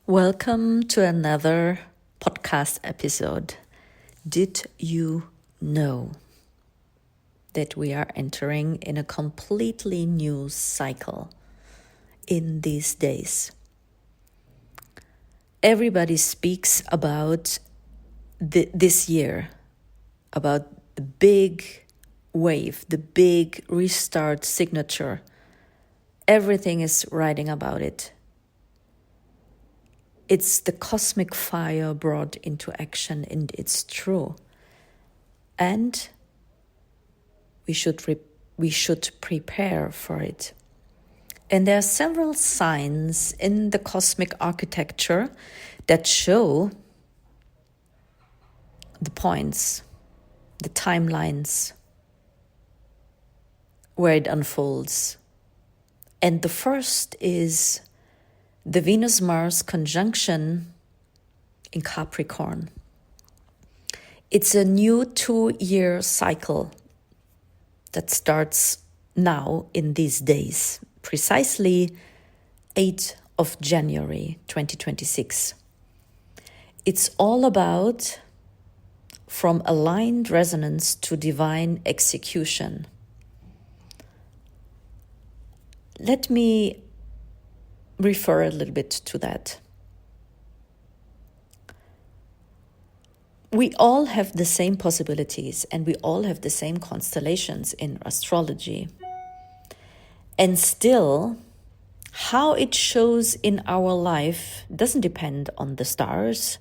Welcome to another podcast episode. Did you know that we are entering in a completely new cycle in these days? Everybody speaks about this year, about the big wave, the big restart signature. Everything is writing about it. It's the cosmic fire brought into action, and it's true. And we should prepare for it. And there are several signs in the cosmic architecture that show the points, the timelines, where it unfolds. And the first is the Venus-Mars conjunction in Capricorn. It's a new 2-year cycle that starts now in these days, precisely 8th of January 2026. It's all about from aligned resonance to divine execution. Let me refer a little bit to that. We all have the same possibilities and we all have the same constellations in astrology. And still, how it shows in our life doesn't depend on the stars.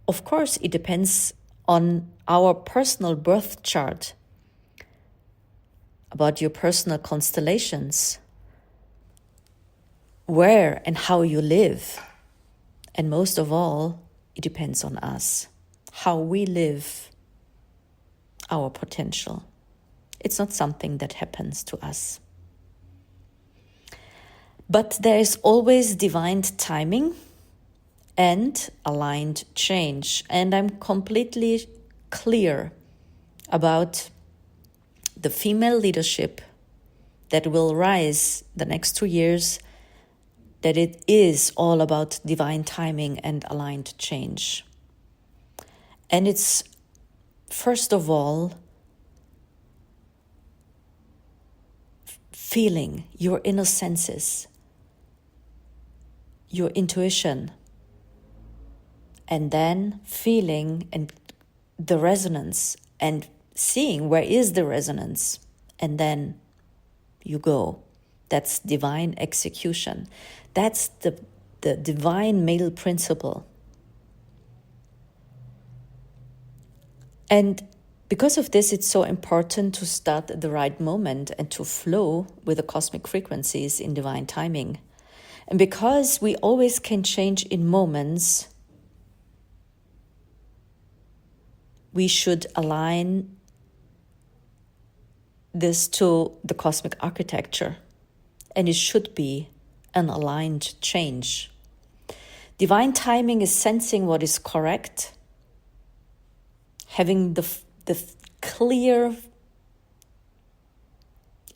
Of course, it depends on our personal birth chart, about your personal constellations, where and how you live. And most of all, it depends on us, how we live our potential. It's not something that happens to us. But there is always divine timing and aligned change. And I'm completely clear about the female leadership that will rise the next 2 years, that it is all about divine timing and aligned change. And it's, first of all, feeling your inner senses, your intuition, and then feeling and the resonance and seeing where is the resonance, and then you go. That's divine execution. That's the divine male principle. And because of this, it's so important to start at the right moment and to flow with the cosmic frequencies in divine timing. And because we always can change in moments, we should align this to the cosmic architecture. And it should be an aligned change. Divine timing is sensing what is correct, having the clear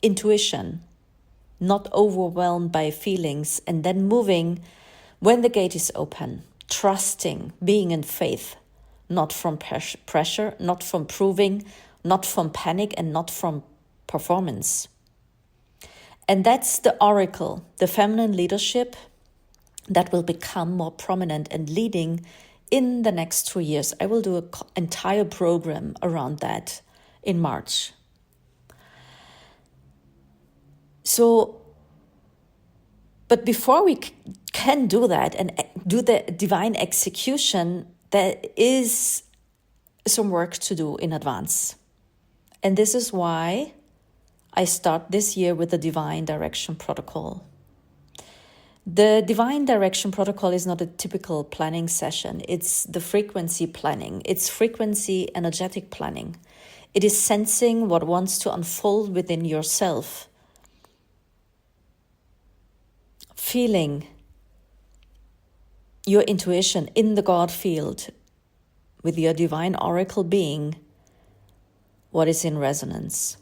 intuition, not overwhelmed by feelings, and then moving when the gate is open, trusting, being in faith, not from pressure, not from proving, not from panic, and not from performance. And that's the oracle, the feminine leadership that will become more prominent and leading in the next 2 years. I will do an entire program around that in March. So, but before we can do that and do the divine execution, there is some work to do in advance. And this is why I start this year with the Divine Direction Protocol. The Divine Direction Protocol is not a typical planning session. It's the frequency planning. It's frequency energetic planning. It is sensing what wants to unfold within yourself. Feeling your intuition in the God field with your divine oracle being what is in resonance.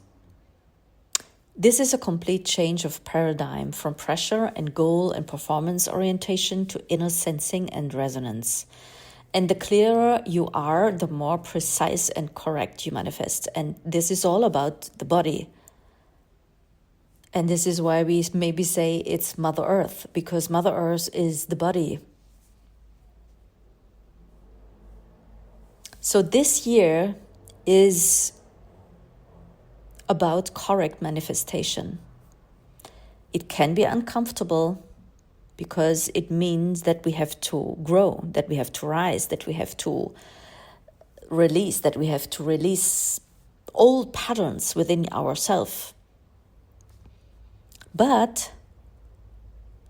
This is a complete change of paradigm from pressure and goal and performance orientation to inner sensing and resonance. And the clearer you are, the more precise and correct you manifest. And this is all about the body. And this is why we maybe say it's Mother Earth, because Mother Earth is the body. So this year is about correct manifestation. It can be uncomfortable because it means that we have to grow, that we have to rise, that we have to release old patterns within ourselves. But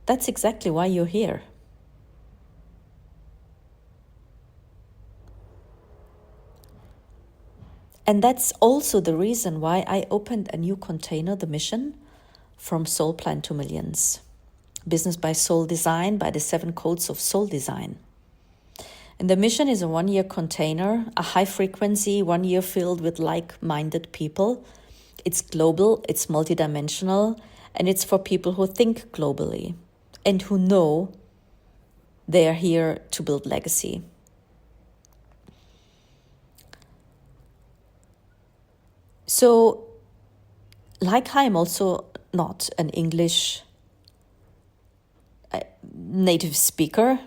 that's exactly why you're here. And that's also the reason why I opened a new container, the mission, from Soul Plan to Millions. Business by Soul Design, by the 7 codes of soul design. And the mission is a 1-year container, a high frequency 1 year filled with like-minded people. It's global, it's multidimensional, and it's for people who think globally and who know they are here to build legacy. So, like I'm also not an English native speaker,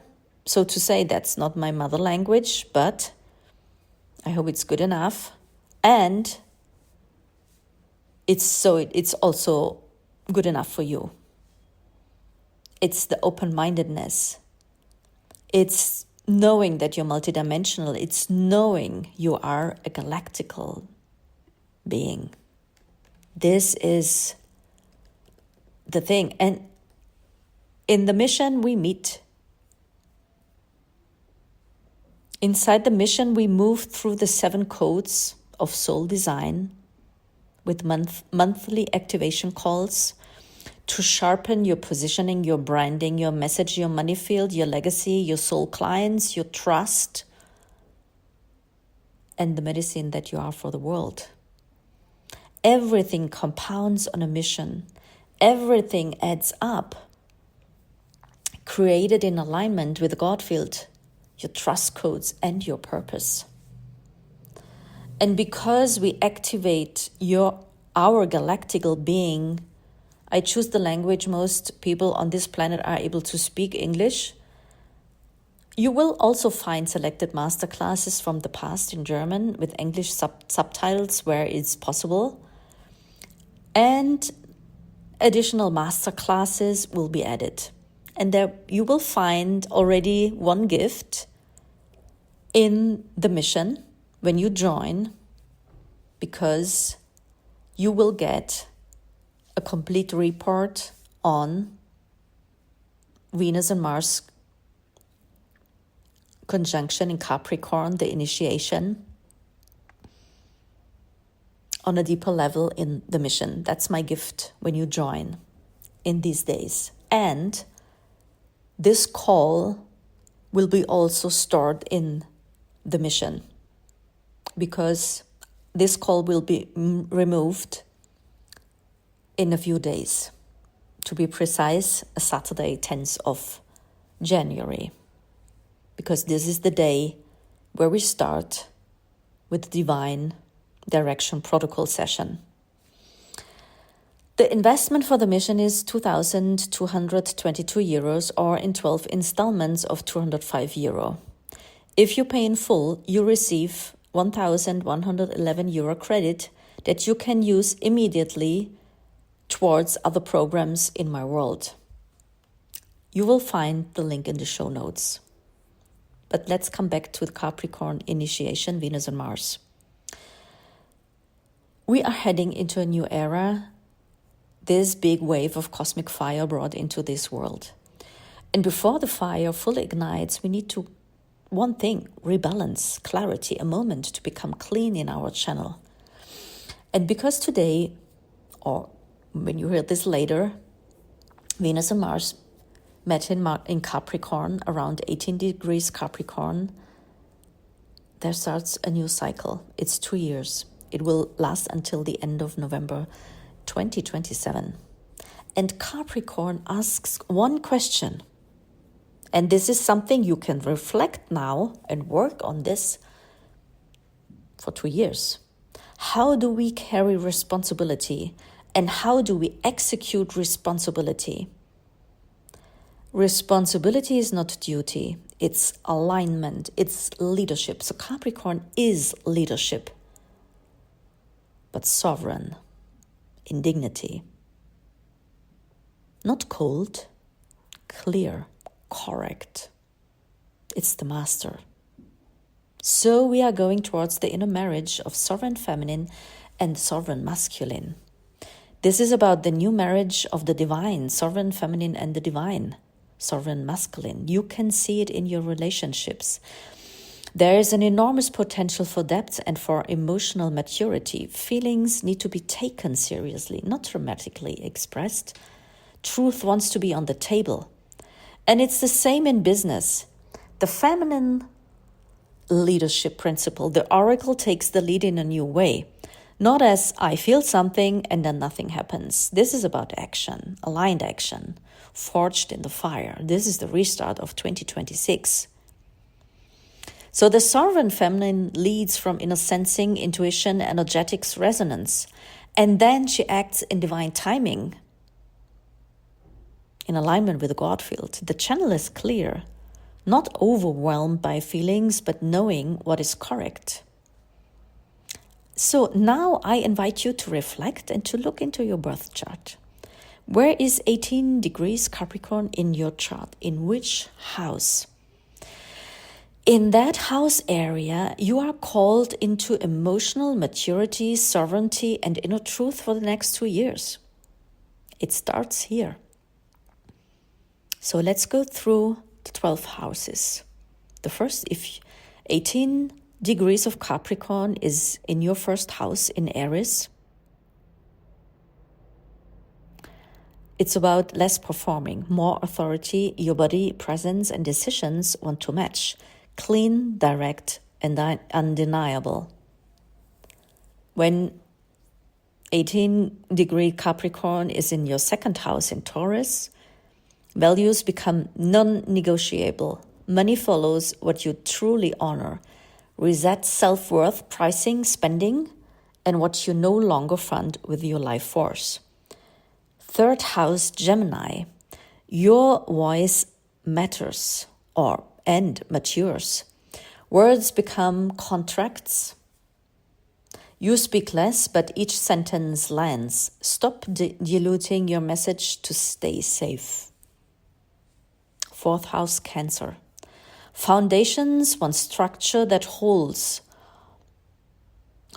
so to say, that's not my mother language, but I hope it's good enough. And it's also good enough for you. It's the open-mindedness. It's knowing that you're multidimensional. It's knowing you are a galactical being. This is the thing. And in the mission, we meet. Inside the mission, we move through the 7 codes of soul design with monthly activation calls to sharpen your positioning, your branding, your message, your money field, your legacy, your soul clients, your trust, and the medicine that you are for the world. Everything compounds on a mission. Everything adds up. Created in alignment with the God field, your trust codes, and your purpose. And because we activate our galactical being, I choose the language most people on this planet are able to speak, English. You will also find selected masterclasses from the past in German with English subtitles where it's possible. And additional masterclasses will be added. And there you will find already one gift in the mission when you join, because you will get a complete report on Venus and Mars conjunction in Capricorn, the initiation, on a deeper level in the mission. That's my gift when you join in these days. And this call will be also stored in the mission, because this call will be removed in a few days. To be precise, a Saturday, 10th of January. Because this is the day where we start with the Divine Direction Protocol session. The investment for the mission is 2,222 euros, or in 12 installments of 205 euro. If you pay in full, you receive 1,111 euro credit that you can use immediately towards other programs in my world. You will find the link in the show notes. But let's come back to the Capricorn initiation, Venus and Mars. We are heading into a new era. This big wave of cosmic fire brought into this world. And before the fire fully ignites, we need to, one thing, rebalance, clarity, a moment to become clean in our channel. And because today, or when you hear this later, Venus and Mars met in Capricorn, around 18 degrees Capricorn, there starts a new cycle. It's 2 years. It will last until the end of November 2027. And Capricorn asks one question. And this is something you can reflect now and work on this for 2 years. How do we carry responsibility? And how do we execute responsibility? Responsibility is not duty. It's alignment. It's leadership. So Capricorn is leadership, but sovereign in dignity. Not cold, clear, correct. It's the master. So we are going towards the inner marriage of sovereign feminine and sovereign masculine. This is about the new marriage of the divine, sovereign feminine and the divine, sovereign masculine. You can see it in your relationships. There is an enormous potential for depth and for emotional maturity. Feelings need to be taken seriously, not dramatically expressed. Truth wants to be on the table. And it's the same in business. The feminine leadership principle, the oracle takes the lead in a new way. Not as I feel something and then nothing happens. This is about action, aligned action, forged in the fire. This is the restart of 2026. So the sovereign feminine leads from inner sensing, intuition, energetics, resonance. And then she acts in divine timing, in alignment with the God field. The channel is clear, not overwhelmed by feelings, but knowing what is correct. So now I invite you to reflect and to look into your birth chart. Where is 18 degrees Capricorn in your chart? In which house? In that house area, you are called into emotional maturity, sovereignty, and inner truth for the next 2 years. It starts here. So let's go through the 12 houses. The first, if 18 degrees of Capricorn is in your first house in Aries, it's about less performing, more authority. Your body, presence, and decisions want to match. Clean, direct, and undeniable. When 18-degree Capricorn is in your second house in Taurus, values become non-negotiable. Money follows what you truly honor. Reset self-worth, pricing, spending, and what you no longer fund with your life force. Third house, Gemini. Your voice matters and matures. Words become contracts. You speak less, but each sentence lands. Stop diluting your message to stay safe. Fourth house, Cancer. Foundations want structure that holds.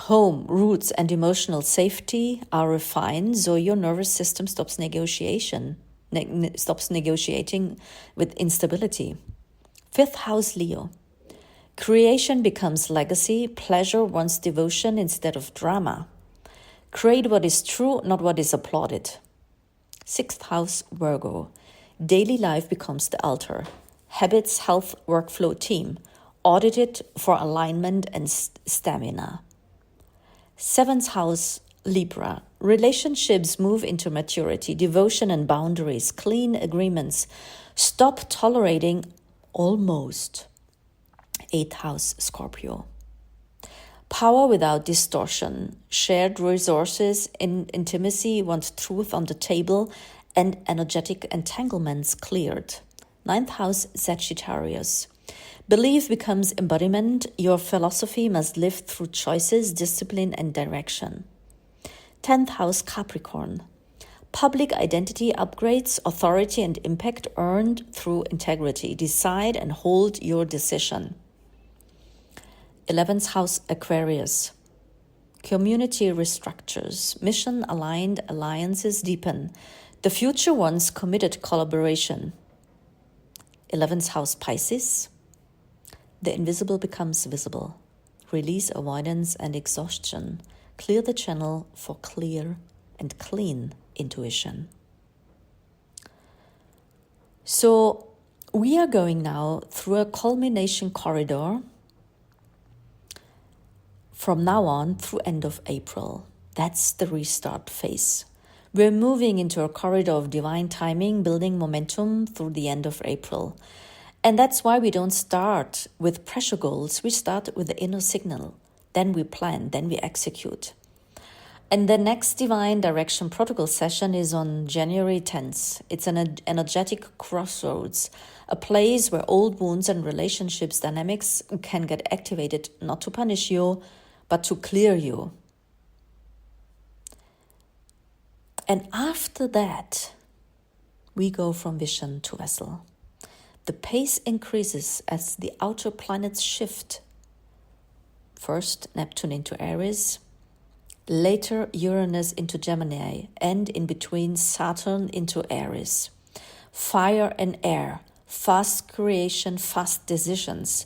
Home, roots, and emotional safety are refined, so your nervous system stops negotiating with instability. Fifth house, Leo. Creation becomes legacy. Pleasure wants devotion instead of drama. Create what is true, not what is applauded. Sixth house, Virgo. Daily life becomes the altar. Habits, health, workflow, team. Audit it for alignment and stamina. Seventh house, Libra. Relationships move into maturity, devotion and boundaries, clean agreements. Stop tolerating almost. Eighth house, Scorpio. Power without distortion. Shared resources in intimacy want truth on the table and energetic entanglements cleared. Ninth house, Sagittarius. Belief becomes embodiment. Your philosophy must live through choices, discipline, and direction. 10th house, Capricorn. Public identity upgrades, authority and impact earned through integrity. Decide and hold your decision. 11th house, Aquarius. Community restructures. Mission aligned alliances deepen. The future wants committed collaboration. 11th house, Pisces. The invisible becomes visible. Release avoidance and exhaustion. Clear the channel for clear and clean intuition. So we are going now through a culmination corridor from now on through end of April. That's the restart phase. We're moving into a corridor of divine timing, building momentum through the end of April. And that's why we don't start with pressure goals. We start with the inner signal. Then we plan, then we execute. And the next Divine Direction Protocol session is on January 10th. It's an energetic crossroads, a place where old wounds and relationships dynamics can get activated, not to punish you, but to clear you. And after that, we go from vision to vessel. The pace increases as the outer planets shift. First, Neptune into Aries, later Uranus into Gemini, and in between Saturn into Aries. Fire and air, fast creation, fast decisions,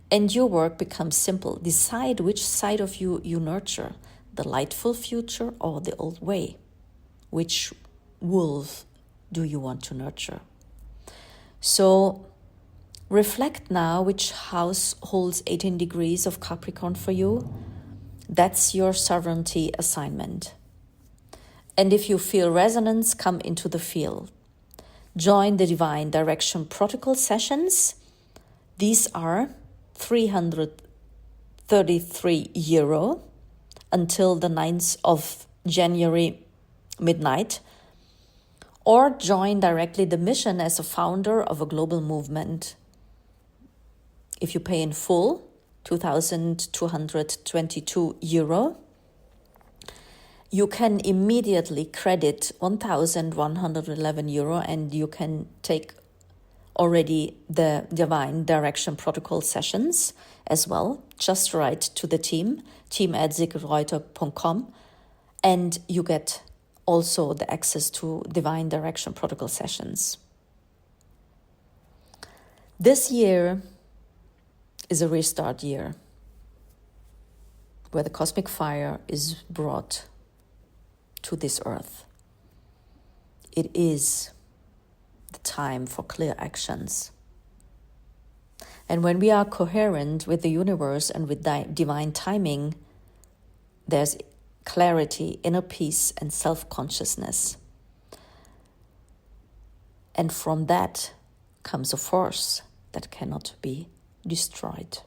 and your work becomes simple. Decide which side of you nurture, the lightful future or the old way. Which wolf do you want to nurture? So reflect now which house holds 18 degrees of Capricorn for you. That's your sovereignty assignment. And if you feel resonance, come into the field. Join the Divine Direction Protocol sessions. These are €333 until the 9th of January midnight. Or join directly the mission as a founder of a global movement. If you pay in full, €2,222, you can immediately credit €1,111 and you can take already the Divine Direction Protocol sessions as well. Just write to the team@sigreuter.com, and you get also the access to Divine Direction Protocol sessions. This year is a restart year where the cosmic fire is brought to this earth. It is the time for clear actions. And when we are coherent with the universe and with divine timing, there's clarity, inner peace, and self-consciousness. And from that comes a force that cannot be destroyed.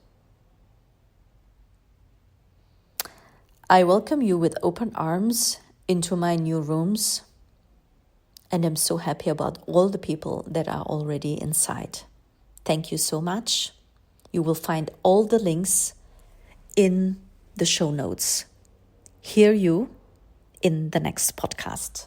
I welcome you with open arms into my new rooms, and I'm so happy about all the people that are already inside. Thank you so much. You will find all the links in the show notes. Hear you in the next podcast.